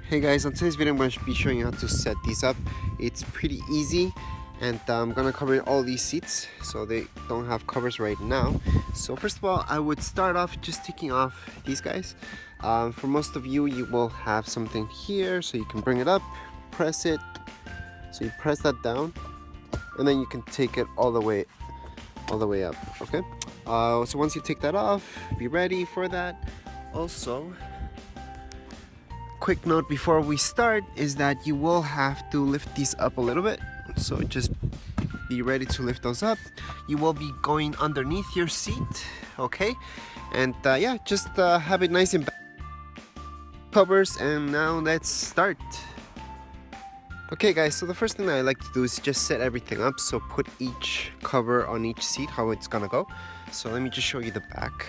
Hey guys, on today's video I'm going to be showing you how to set these up. It's pretty easy, and I'm going to cover all these seats so they don't have covers right now. So first of all, I would start off just taking off these guys. For most of you, you will have something here so you can bring it up, press it, so you press that down, and then you can take it all the way up. Okay, so once you take that off, be ready for that. Also, quick note before we start is that you will have to lift these up a little bit, so just be ready to lift those up. You will be going underneath your seat, okay? And yeah, just have it nice and covers. And now let's start. Okay guys, so the first thing that I like to do is just set everything up. So put each cover on each seat, how it's gonna go. So let me just show you the back.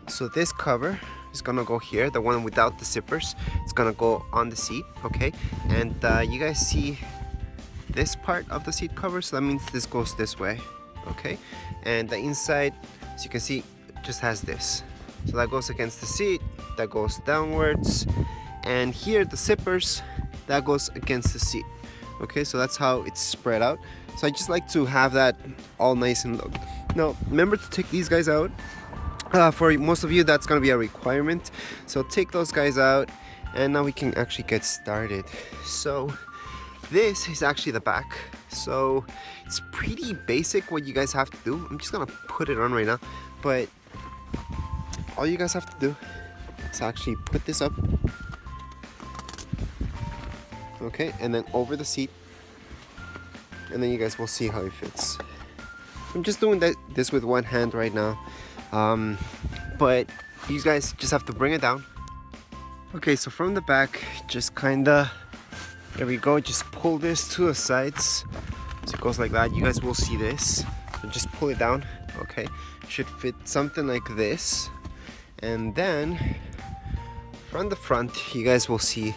So this cover is gonna go here, the one without the zippers. It's gonna go on the seat, okay? And you guys see this part of the seat cover, so that means this goes this way, okay? And the inside, as you can see, just has this. So that goes against the seat, that goes downwards, and here the zippers, that goes against the seat. Okay, so that's how it's spread out. So I just like to have that all nice and low. Now remember to take these guys out. For most of you, that's gonna be a requirement. So take those guys out, and now we can actually get started. So this is actually the back. So it's pretty basic what you guys have to do. I'm just gonna put it on right now, but all you guys have to do is actually put this up, okay, and then over the seat, and then you guys will see how it fits. I'm just doing this with one hand right now. But you guys just have to bring it down. Okay, so from the back, just kinda, there we go, just pull this to the sides. So it goes like that. You guys will see this. So just pull it down, okay? Should fit something like this. And then from the front, you guys will see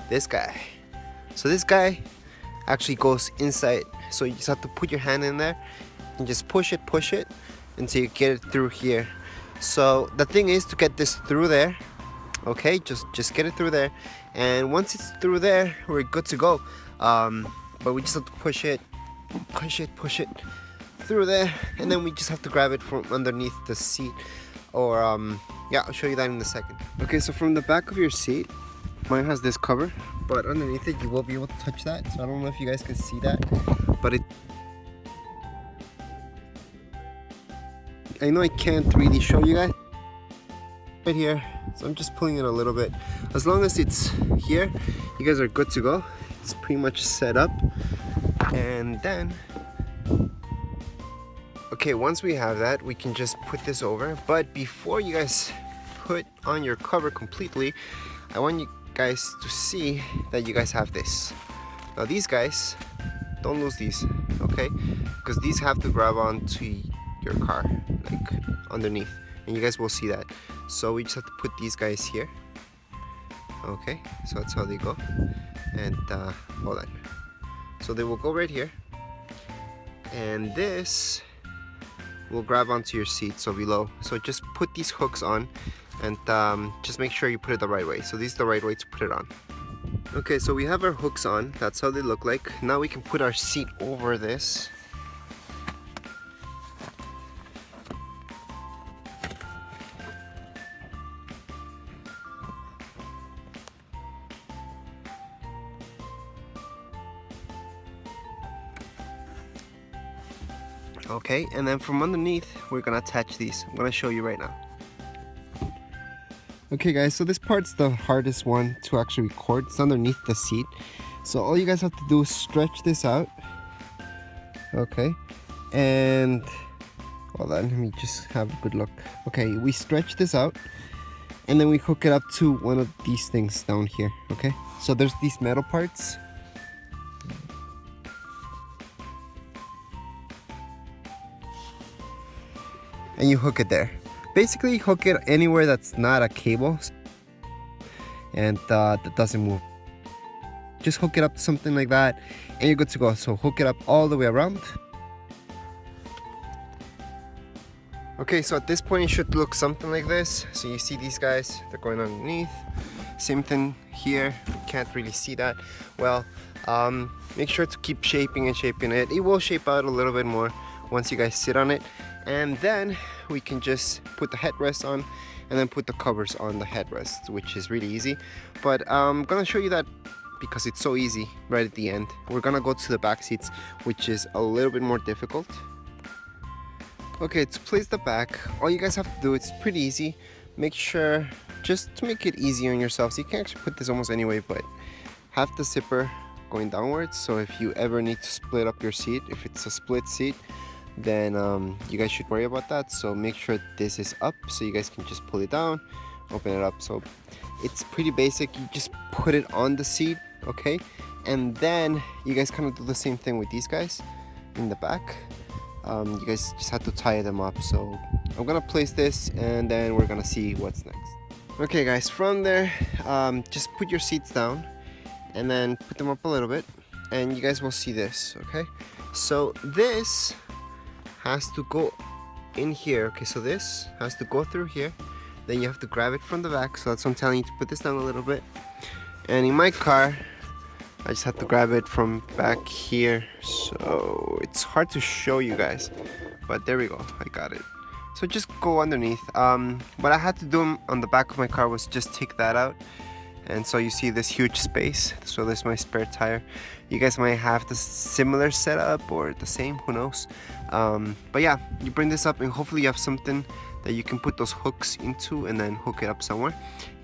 this guy. So this guy actually goes inside. So you just have to put your hand in there and just push it until you get it through here. So the thing is to get this through there, okay? Just get it through there, and once it's through there, we're good to go. But we just have to push it through there, and then we just have to grab it from underneath the seat, or yeah, I'll show you that in a second. Okay, so from the back of your seat, mine has this cover, but underneath it you will be able to touch that. So I don't know if you guys can see that, but I know I can't really show you guys right here, so I'm just pulling it a little bit. As long as it's here, you guys are good to go. It's pretty much set up. And then, okay, once we have that, we can just put this over. But before you guys put on your cover completely, I want you guys to see that you guys have this. Now these guys, don't lose these, okay? Because these have to grab onto your car, like underneath, and you guys will see that. So we just have to put these guys here, okay? So that's how they go. And hold on, so they will go right here, and this will grab onto your seat, so below. So just put these hooks on, and just make sure you put it the right way. So this is the right way to put it on. Okay, so we have our hooks on. That's how they look like. Now we can put our seat over this. Okay, and then from underneath, we're gonna attach these. I'm gonna show you right now. Okay guys, so this part's the hardest one to actually record. It's underneath the seat. So all you guys have to do is stretch this out. Okay, and hold on, let me just have a good look. Okay, we stretch this out, and then we hook it up to one of these things down here, okay? So there's these metal parts. And you hook it there. Basically, hook it anywhere that's not a cable and that doesn't move. Just hook it up to something like that, and you're good to go. So hook it up all the way around. Okay, so at this point it should look something like this. So you see these guys, they're going underneath. Same thing here. Can't really see that well. Make sure to keep shaping and shaping it. It will shape out a little bit more once you guys sit on it, and then we can just put the headrest on and then put the covers on the headrest, which is really easy. But I'm gonna show you that because it's so easy right at the end. We're gonna go to the back seats, which is a little bit more difficult. Okay, to place the back, all you guys have to do, it's pretty easy. Make sure, just to make it easy on yourselves, you can actually put this almost anyway, but have the zipper going downwards, so if you ever need to split up your seat, if it's a split seat, then you guys should worry about that. So make sure this is up so you guys can just pull it down, open it up. So it's pretty basic. You just put it on the seat, okay, and then you guys kind of do the same thing with these guys in the back. You guys just have to tie them up. So I'm gonna place this and then we're gonna see what's next. Okay guys, from there just put your seats down and then put them up a little bit and you guys will see this. Okay, so this has to go in here. Okay, so this has to go through here, then you have to grab it from the back. So that's what I'm telling you, to put this down a little bit. And in my car I just have to grab it from back here, so it's hard to show you guys, but there we go, I got it. So just go underneath. What I had to do on the back of my car was just take that out, and so you see this huge space. So this is my spare tire. You guys might have the similar setup or the same, who knows. But yeah, you bring this up and hopefully you have something that you can put those hooks into and then hook it up somewhere.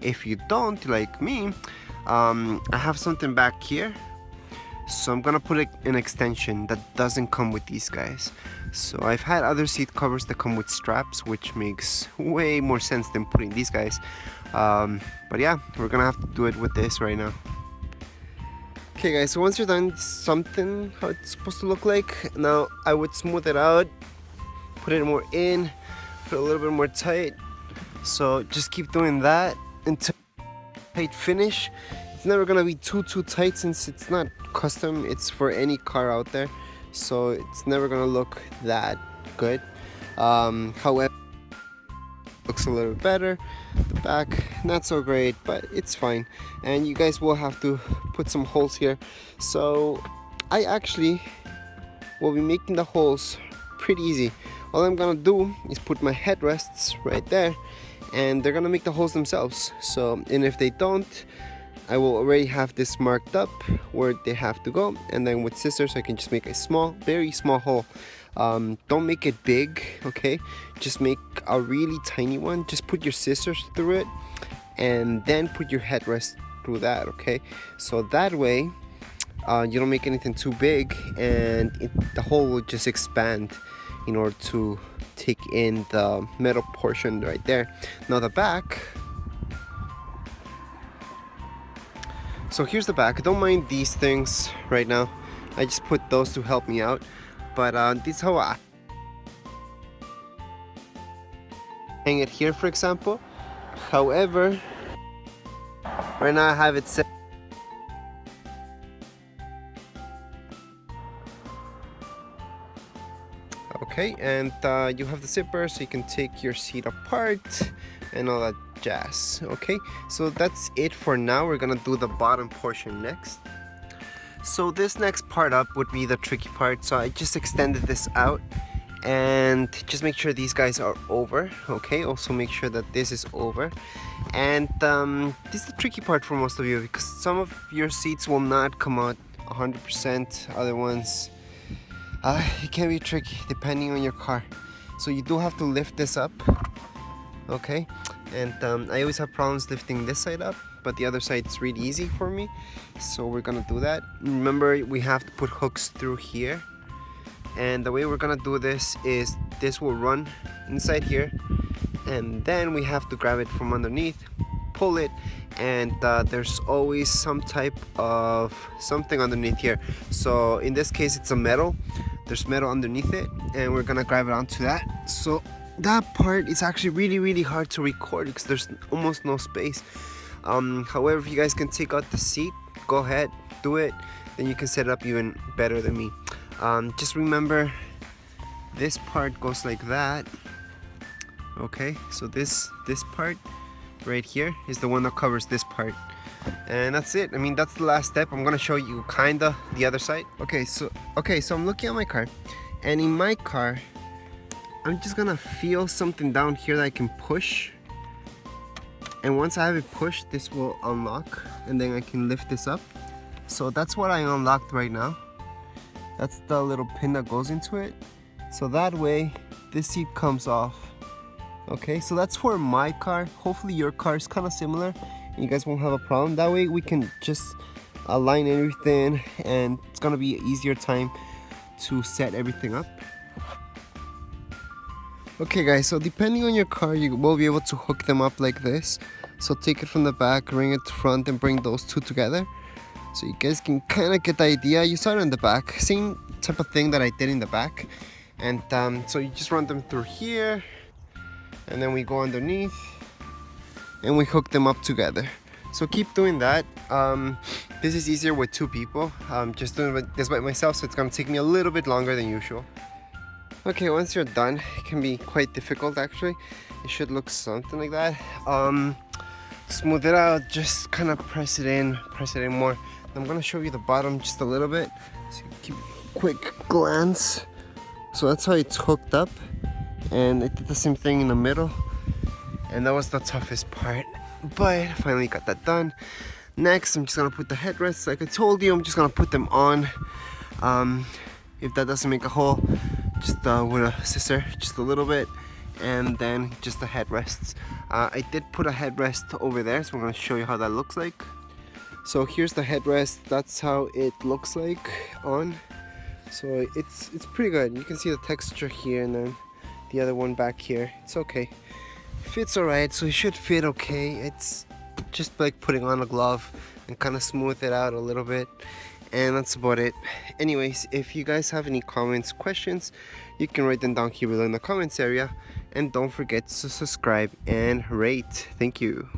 If you don't, like me, I have something back here, so I'm gonna put an extension that doesn't come with these guys. So I've had other seat covers that come with straps, which makes way more sense than putting these guys. But yeah, we're gonna have to do it with this right now. Okay guys, so once you're done, something how it's supposed to look like. Now I would smooth it out, put it more in, put it a little bit more tight. So just keep doing that until tight finish. It's never gonna be too tight since it's not custom, it's for any car out there, so it's never gonna look that good. However, looks a little bit better. The back not so great, but it's fine. And you guys will have to put some holes here, so I actually will be making the holes pretty easy. All I'm gonna do is put my headrests right there and they're gonna make the holes themselves. So, and if they don't, I will already have this marked up where they have to go, and then with scissors I can just make a small, very small hole. Don't make it big, okay? Just make a really tiny one. Just put your scissors through it and then put your headrest through that, okay? So that way you don't make anything too big, and the hole will just expand in order to take in the metal portion right there. Now the back, so here's the back. Don't mind these things right now, I just put those to help me out, but this is how I hang it here, for example. However, right now I have it set. Okay, and you have the zipper so you can take your seat apart and all that jazz. Okay, so that's it for now. We're gonna do the bottom portion next. So this next part up would be the tricky part. So I just extended this out, and just make sure these guys are over. Okay, also make sure that this is over. And this is the tricky part for most of you, because some of your seats will not come out 100%. Other ones, it can be tricky depending on your car. So you do have to lift this up, okay? And I always have problems lifting this side up, but the other side is really easy for me. So we're gonna do that. Remember, we have to put hooks through here. And the way we're gonna do this is this will run inside here, and then we have to grab it from underneath, pull it, and there's always some type of something underneath here. So in this case it's a metal. There's metal underneath it, and we're gonna grab it onto that. So that part is actually really hard to record because there's almost no space. However, if you guys can take out the seat, go ahead, do it. Then you can set it up even better than me. Just remember, this part goes like that. Okay, so this part right here is the one that covers this part. And that's it. I mean, that's the last step. I'm gonna show you kinda the other side. Okay, so I'm looking at my car, and in my car, I'm just gonna feel something down here that I can push. And once I have it pushed, this will unlock, and then I can lift this up. So that's what I unlocked right now. That's the little pin that goes into it. So that way, this seat comes off. Okay, so that's for my car. Hopefully your car is kind of similar and you guys won't have a problem. That way we can just align everything and it's gonna be an easier time to set everything up. Okay guys, so depending on your car, you will be able to hook them up like this. So take it from the back, bring it to front, and bring those two together. So you guys can kind of get the idea. You saw it in the back, same type of thing that I did in the back. And so you just run them through here, and then we go underneath, and we hook them up together. So keep doing that. This is easier with two people. Just doing this by myself, so it's gonna take me a little bit longer than usual. Okay, once you're done, it can be quite difficult actually. It should look something like that. Smooth it out, just kind of press it in more. I'm gonna show you the bottom just a little bit. So keep a quick glance. So that's how it's hooked up. And I did the same thing in the middle. And that was the toughest part. But I finally got that done. Next, I'm just gonna put the headrests. Like I told you, I'm just gonna put them on. If that doesn't make a hole, just with a scissor, just a little bit. And then just the headrests. I did put a headrest over there, so I'm going to show you how that looks like. So here's the headrest. That's how it looks like on. So it's pretty good. You can see the texture here, and then the other one back here. It's okay. Fits alright, so it should fit okay. It's just like putting on a glove and kind of smooth it out a little bit. And that's about it. Anyways, if you guys have any comments, questions, you can write them down here below in the comments area. And don't forget to subscribe and rate. Thank you.